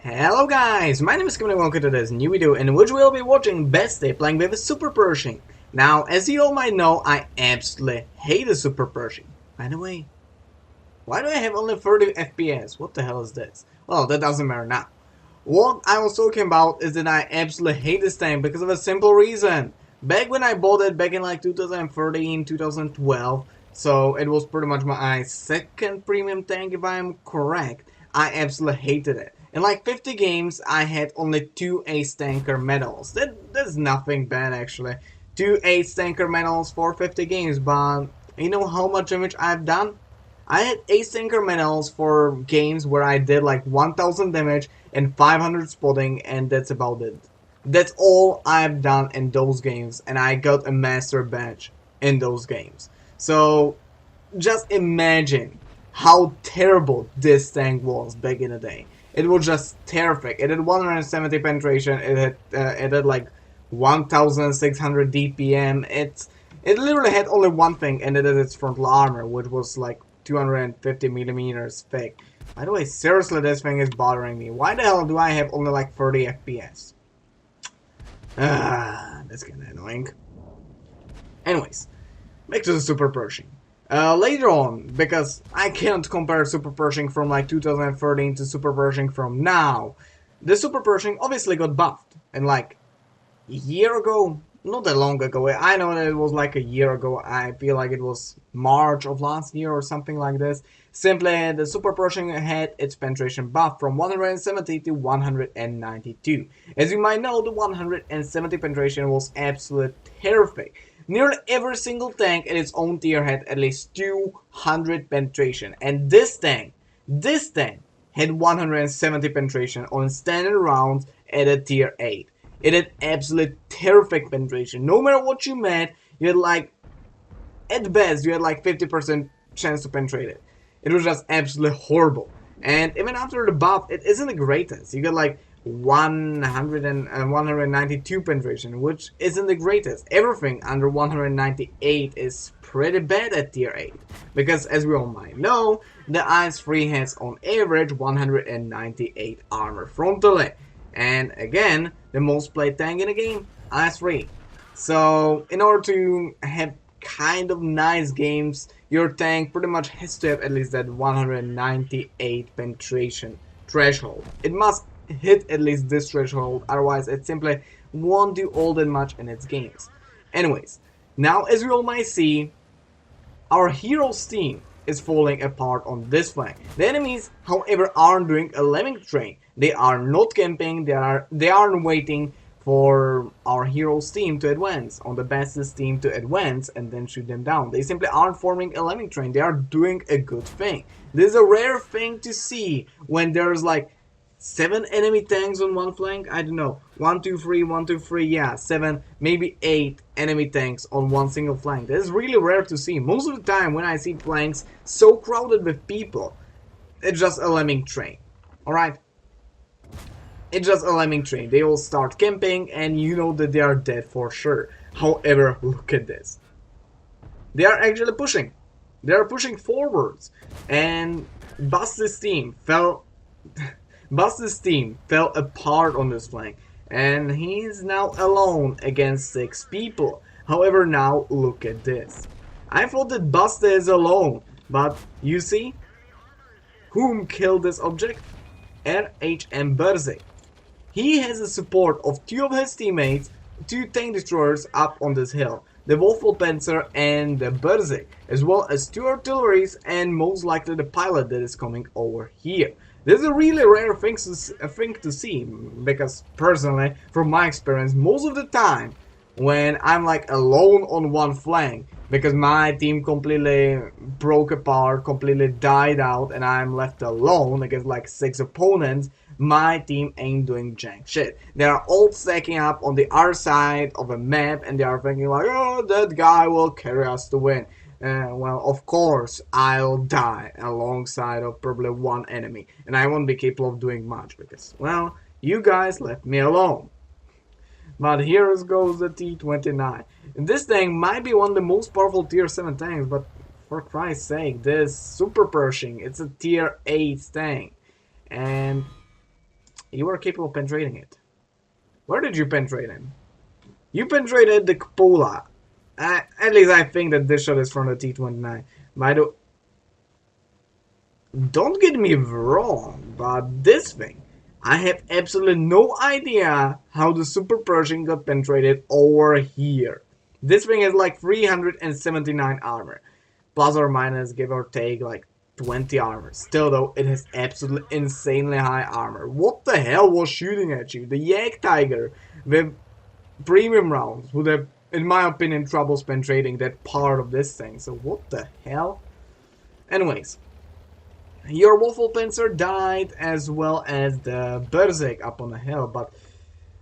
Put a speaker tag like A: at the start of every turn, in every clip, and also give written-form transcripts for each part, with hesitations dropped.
A: Hello guys, my name is Kevin and welcome to this new video in which we'll be watching Best Day playing with a Super Pershing. Now, as you all might know, I absolutely hate a Super Pershing. By the way, why do I have only 30 FPS? What the hell is this? Well, that doesn't matter now. What I was talking about is that I absolutely hate this tank because of a simple reason. Back when I bought it back in like 2013, 2012, so it was pretty much my second premium tank if I'm correct, I absolutely hated it. In like 50 games, I had only 2 Ace Tanker medals. That's nothing bad actually. 2 Ace Tanker medals for 50 games, but you know how much damage I've done? I had Ace Tanker medals for games where I did like 1000 damage and 500 spotting, and that's about it. That's all I've done in those games, and I got a master badge in those games. So just imagine how terrible this tank was back in the day. It was just terrific. It had 170 penetration. It had like 1600 DPM. It literally had only one thing, and it had its frontal armor, which was like 250 millimeters thick. By the way, seriously, this thing is bothering me. Why the hell do I have only like 30 FPS? That's kinda annoying. Anyways, back to the Super Pershing. Later on, because I can't compare Super Pershing from like 2013 to Super Pershing from now, the Super Pershing obviously got buffed. And like a year ago, not that long ago, I know that it was like a year ago, I feel like it was March of last year or something like this. Simply, the Super Pershing had its penetration buff from 170 to 192. As you might know, the 170 penetration was absolutely terrific. Nearly every single tank in its own tier had at least 200 penetration, and this tank had 170 penetration on standard rounds at a tier 8. It had absolute terrific penetration. No matter what you made, you had like, at best, you had like 50% chance to penetrate it. It was just absolutely horrible. And even after the buff, it isn't the greatest. You get like 192 penetration, which isn't the greatest. Everything under 198 is pretty bad at tier 8. Because as we all might know, the IS-3 has on average 198 armor frontally. And again, the most played tank in the game, IS-3. So in order to have kind of nice games, your tank pretty much has to have at least that 198 penetration threshold. It must hit at least this threshold, otherwise it simply won't do all that much in its games. Anyways, now as we all might see, our hero's team is falling apart on this flank. The enemies, however, aren't doing a lemming train. They are not camping, they aren't waiting for our hero's team to advance, on the bestest team to advance and then shoot them down. They simply aren't forming a lemming train, they are doing a good thing. This is a rare thing to see when there's like 7 enemy tanks on one flank. I don't know, 1, 2, 3, 1, 2, 3, yeah, 7, maybe 8 enemy tanks on one single flank. That is really rare to see. Most of the time when I see flanks so crowded with people, it's just a lemming train. Alright? It's just a lemming train. They all start camping and you know that they are dead for sure. However, look at this. They are actually pushing. They are pushing forwards. And Buster's team fell apart on this flank, and he's now alone against 6 people. However, now look at this. I thought that Buster is alone, but you see, whom killed this object? RHM Berzik. He has the support of 2 of his teammates, 2 tank destroyers up on this hill, the Wolfwood Panzer and the Berzik, as well as 2 artilleries and most likely the pilot that is coming over here. This is a really rare thing to see, because personally, from my experience, most of the time, when I'm like alone on one flank, because my team completely broke apart, completely died out, and I'm left alone against like 6 opponents, my team ain't doing jack shit. They are all stacking up on the other side of a map, and they are thinking like, oh, that guy will carry us to win. Well, of course, I'll die alongside of probably 1 enemy, and I won't be capable of doing much because, well, you guys left me alone. But here goes the T29. And this thing might be one of the most powerful tier 7 tanks, but for Christ's sake, this Super Pershing, it's a tier 8 tank. And you were capable of penetrating it. Where did you penetrate him? You penetrated the cupola. At least I think that this shot is from the T29. By the don't get me wrong, but this thing, I have absolutely no idea how the Super Pershing got penetrated over here. This thing has like 379 armor, plus or minus, give or take, like 20 armor. Still though, it has absolutely insanely high armor. What the hell was shooting at you? The Yak Tiger with premium rounds would have, in my opinion, troubles penetrating that part of this thing. So what the hell? Anyways, your Waffle Pincer died as well as the Berserk up on the hill, but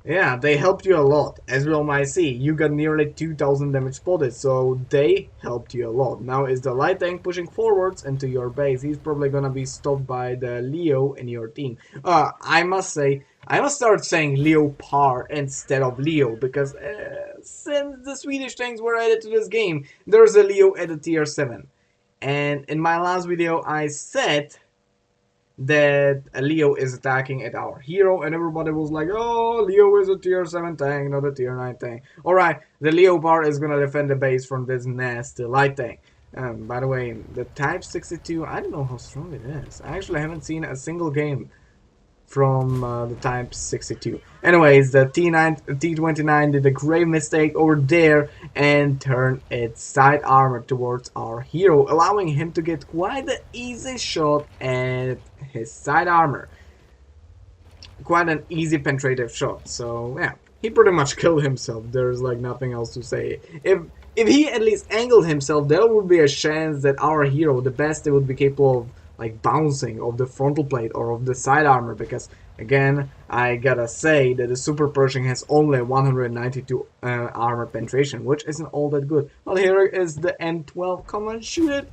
A: yeah, they helped you a lot. As we all might see, you got nearly 2000 damage spotted, so they helped you a lot. Now is the light tank pushing forwards into your base. He's probably gonna be stopped by the Leo in your team. I must say, I must start saying Leopard instead of Leo, because since the Swedish tanks were added to this game, there's a Leo at the tier 7. And in my last video, I said that Leo is attacking at our hero, and everybody was like, oh, Leo is a tier 7 tank, not a tier 9 tank. Alright, the Leopard is gonna defend the base from this nasty light tank. By the way, the Type 62, I don't know how strong it is. I actually haven't seen a single game from the Type 62. Anyways, the T29 did a grave mistake over there and turned its side armor towards our hero, allowing him to get quite an easy shot at his side armor. Quite an easy penetrative shot. So yeah, he pretty much killed himself. There's like nothing else to say. If he at least angled himself, there would be a chance that our hero, the best, would be capable of like bouncing of the frontal plate or of the side armor, because again, I gotta say that the Super Pershing has only 192 armor penetration, which isn't all that good. Well, here is the M12, come on, shoot it.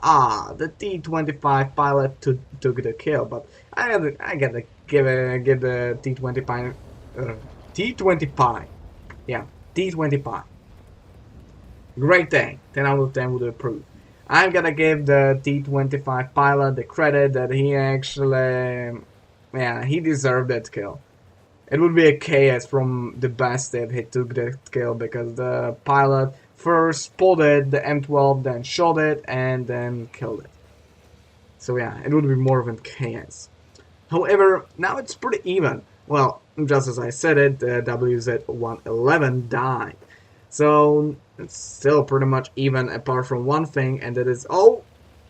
A: Ah, the T25 pilot took the kill, but I gotta give the T25, yeah, T25. Great tank, 10 out of 10 would approve. I'm gonna give the T25 pilot the credit that he actually, yeah, he deserved that kill. It would be a KS from the best if he took that kill, because the pilot first spotted the M12, then shot it, and then killed it. So yeah, it would be more of a KS. However, now it's pretty even. Well, just as I said it, the WZ-111 died. So it's still pretty much even, apart from one thing, and that is, oh,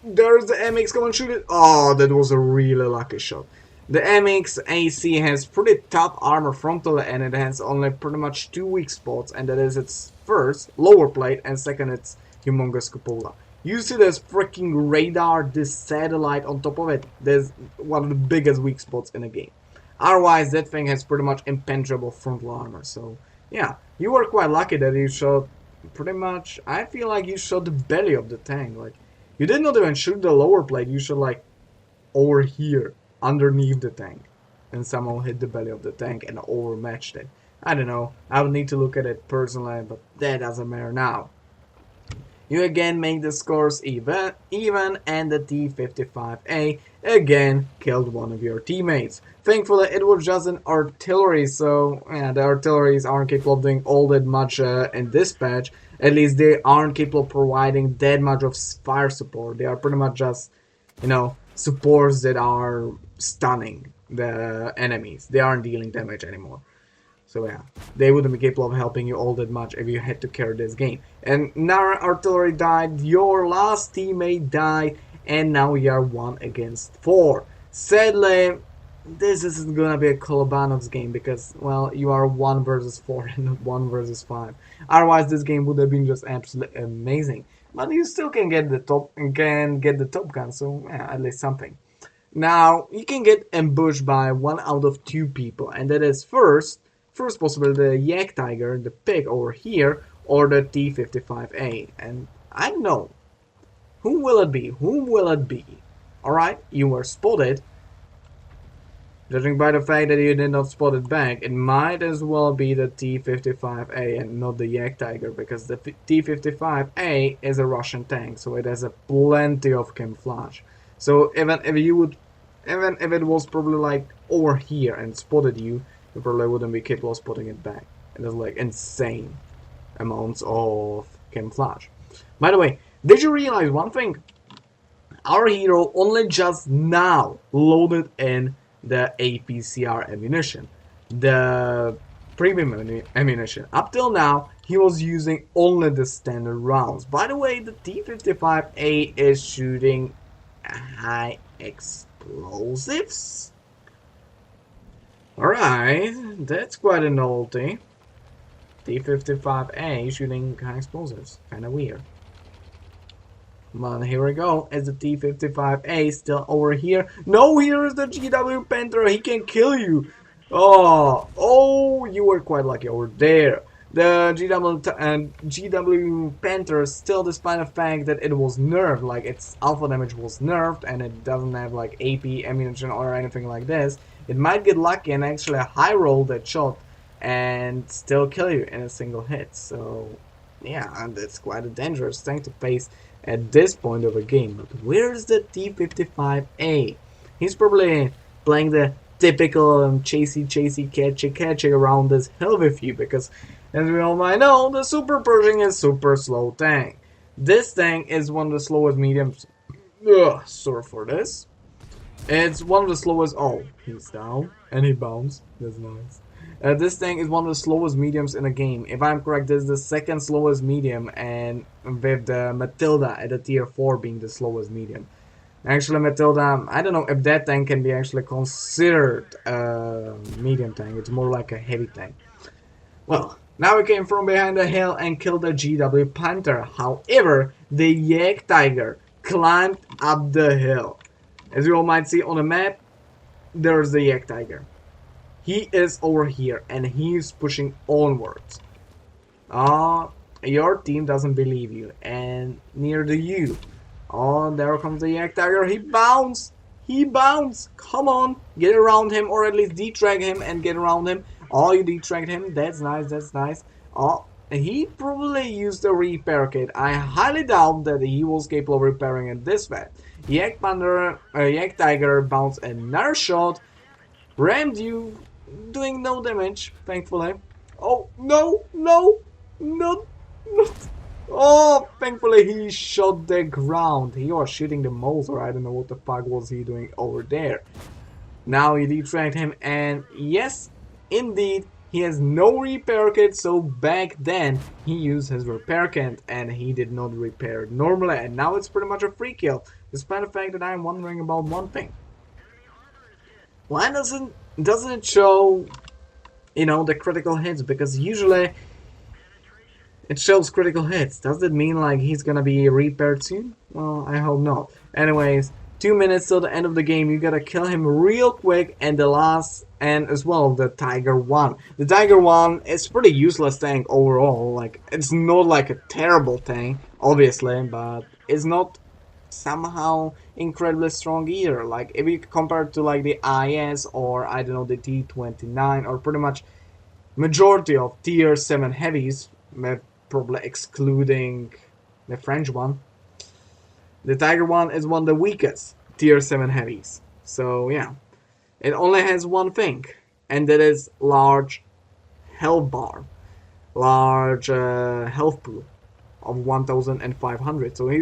A: there's the MX, come on, shoot it. Oh, that was a really lucky shot. The MX AC has pretty top armor frontal, and it has only pretty much 2 weak spots, and that is its first, lower plate, and second, its humongous cupola. You see this freaking radar, this satellite on top of it, there's one of the biggest weak spots in the game. Otherwise, that thing has pretty much impenetrable frontal armor, so yeah, you were quite lucky that you shot pretty much, I feel like you shot the belly of the tank. Like, you did not even shoot the lower plate, you shot like over here, underneath the tank, and somehow hit the belly of the tank and overmatched it. I don't know, I would need to look at it personally, but that doesn't matter now. You again make the scores even, and the T-55A again killed one of your teammates. Thankfully, it was just an artillery, so yeah, the artilleries aren't capable of doing all that much in this patch. At least they aren't capable of providing that much of fire support. They are pretty much just, you know, supports that are stunning the enemies. They aren't dealing damage anymore. So yeah, they wouldn't be capable of helping you all that much if you had to carry this game. And now artillery died, your last teammate died, and now we are 1 against 4. Sadly, this isn't gonna be a Kolobanov's game, because, well, you are 1 versus 4 and not 1 versus 5. Otherwise, this game would have been just absolutely amazing. But you still can get the top gun, so yeah, at least something. Now, you can get ambushed by 1 out of 2 people, and that is first possible the Yak Tiger, the pig over here, or the T-55A. And I don't know. Whom will it be? Whom will it be? Alright, you were spotted. Judging by the fact that you did not spot it back, it might as well be the T-55A and not the Yak Tiger, because the T-55A is a Russian tank, so it has a plenty of camouflage. So even if you would Even if it was probably like over here and spotted you, you probably wouldn't be capable of spotting it back. It is like insane amounts of camouflage. By the way, did you realize one thing? Our hero only just now loaded in the APCR ammunition, the premium ammunition. Up till now, he was using only the standard rounds. By the way, the T55A is shooting high explosives. Alright, that's quite a novelty. T55A shooting high explosives. Kinda weird. But here we go. Is the T55A still over here? No, here is the GW Panther. He can kill you. Oh, you were quite lucky over there. The GW Panther still, despite the fact that it was nerfed, like its alpha damage was nerfed and it doesn't have like AP ammunition or anything like this, it might get lucky and actually high roll that shot and still kill you in a single hit. So yeah, and it's quite a dangerous thing to face at this point of the game. But where's the T55A? He's probably playing the typical chasey, catchy around this hill with you, because as we all might know, the Super Pershing is super slow tank. This tank is one of the slowest mediums. Sorry for this. It's one of the slowest. Oh, he's down and he bounced. That's nice. This thing is one of the slowest mediums in the game. If I'm correct, this is the second slowest medium, and with the Matilda at the tier 4 being the slowest medium. Actually, Matilda, I don't know if that tank can be actually considered a medium tank. It's more like a heavy tank. Well, now we came from behind the hill and killed the GW Panther. However, the Yak Tiger climbed up the hill. As you all might see on the map, there's the Yak Tiger. He is over here and he's pushing onwards. Your team doesn't believe you, and neither do you. Oh, there comes the Yak Tiger. He bounced. He bounced. Come on, get around him, or at least detrack him and get around him. Oh, you detracked him. That's nice. That's nice. Oh, he probably used a repair kit. I highly doubt that he was capable of repairing it this way. Yak Tiger bounced another shot, rammed you, doing no damage, thankfully. Oh, no, no, no, no. Oh, thankfully he shot the ground. He was shooting the Moser. I don't know what the fuck was he doing over there. Now he detracked him, and yes, indeed, he has no repair kit, so back then he used his repair kit and he did not repair it normally, and now it's pretty much a free kill, despite the fact that I'm wondering about one thing. Why doesn't it show, you know, the critical hits? Because usually it shows critical hits. Does it mean like he's gonna be repaired soon? Well, I hope not. Anyways, 2 minutes till the end of the game. You gotta kill him real quick, and the last, and as well the Tiger 1. The Tiger 1 is pretty useless tank overall. Like, it's not like a terrible tank, obviously, but it's not somehow incredibly strong either. Like, if you compare it to like the IS or I don't know, the T29, or pretty much majority of tier 7 heavies, probably excluding the French one, the Tiger 1 is one of the weakest tier 7 heavies. So yeah, it only has one thing, and that is large health bar, large health pool of 1500. So he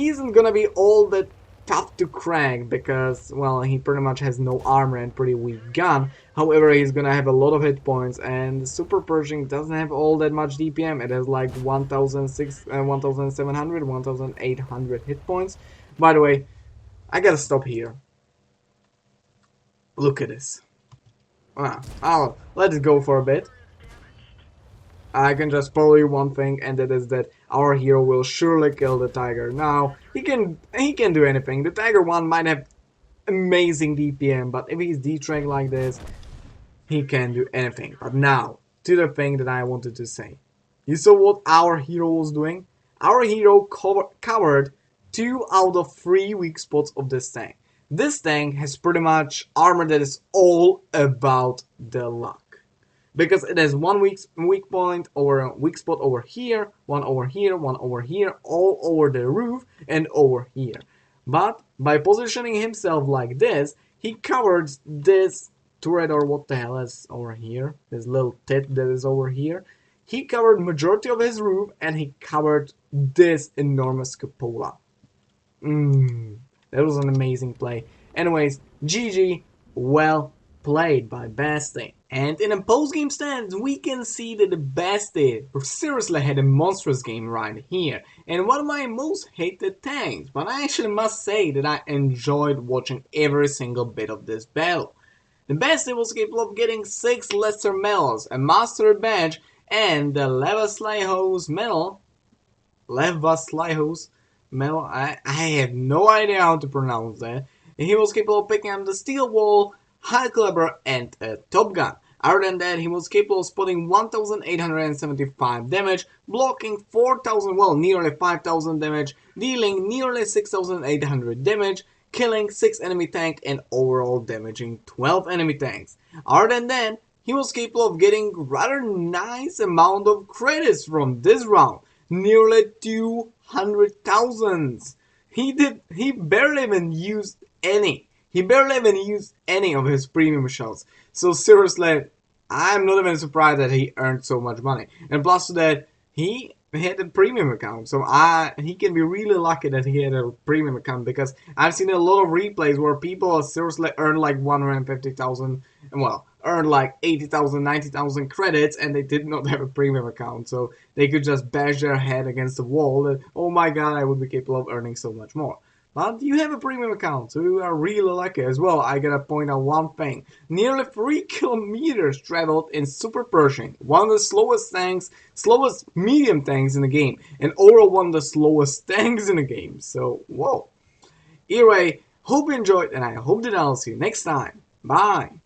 A: isn't gonna be all that tough to crack, because, well, he pretty much has no armor and pretty weak gun. However, he's gonna have a lot of hit points, and the Super Pershing doesn't have all that much DPM. It has like 1700, 1800 hit points. By the way, I gotta stop here. Look at this. I'll let it go for a bit. I can just spoil you one thing, and that is that our hero will surely kill the Tiger. Now, he can do anything. The Tiger 1 might have amazing DPM, but if he's detracked like this, he can do anything. But now, to the thing that I wanted to say. You saw what our hero was doing? Our hero covered 2 out of 3 weak spots of this tank. This tank has pretty much armor that is all about the luck. Because it has one weak point or a weak spot over here, one over here, one over here, all over the roof and over here. But by positioning himself like this, he covered this turret, or what the hell is over here, this little tit that is over here. He covered majority of his roof, and he covered this enormous cupola. That was an amazing play. Anyways, GG, well played by Basti. And in a post-game stats, we can see that the Basti seriously had a monstrous game right here, and one of my most hated tanks, but I actually must say that I enjoyed watching every single bit of this battle. The Basti was capable of getting 6 lesser medals, a master badge, and the Levaslyhos medal. Levaslyhos medal, I have no idea how to pronounce that. He was capable of picking up the steel wall, high caliber, and a top gun. Other than that, he was capable of spotting 1,875 damage, blocking 4,000, well, nearly 5,000 damage, dealing nearly 6,800 damage, killing 6 enemy tanks, and overall damaging 12 enemy tanks. Other than that, he was capable of getting rather nice amount of credits from this round, nearly 200,000. He barely even used any. He barely even used any of his premium shots. So seriously, I'm not even surprised that he earned so much money. And plus to that, he had a premium account, so he can be really lucky that he had a premium account, because I've seen a lot of replays where people seriously earn like 150,000, and well, earned like 80,000, 90,000 credits, and they did not have a premium account, so they could just bash their head against the wall and, oh my god, I would be capable of earning so much more. But you have a premium account, so you are really lucky as well. I gotta point out one thing. Nearly 3 kilometers traveled in Super Pershing, one of the slowest tanks, slowest medium tanks in the game, and overall one of the slowest tanks in the game. So, whoa. Anyway, hope you enjoyed, and I hope that I'll see you next time. Bye!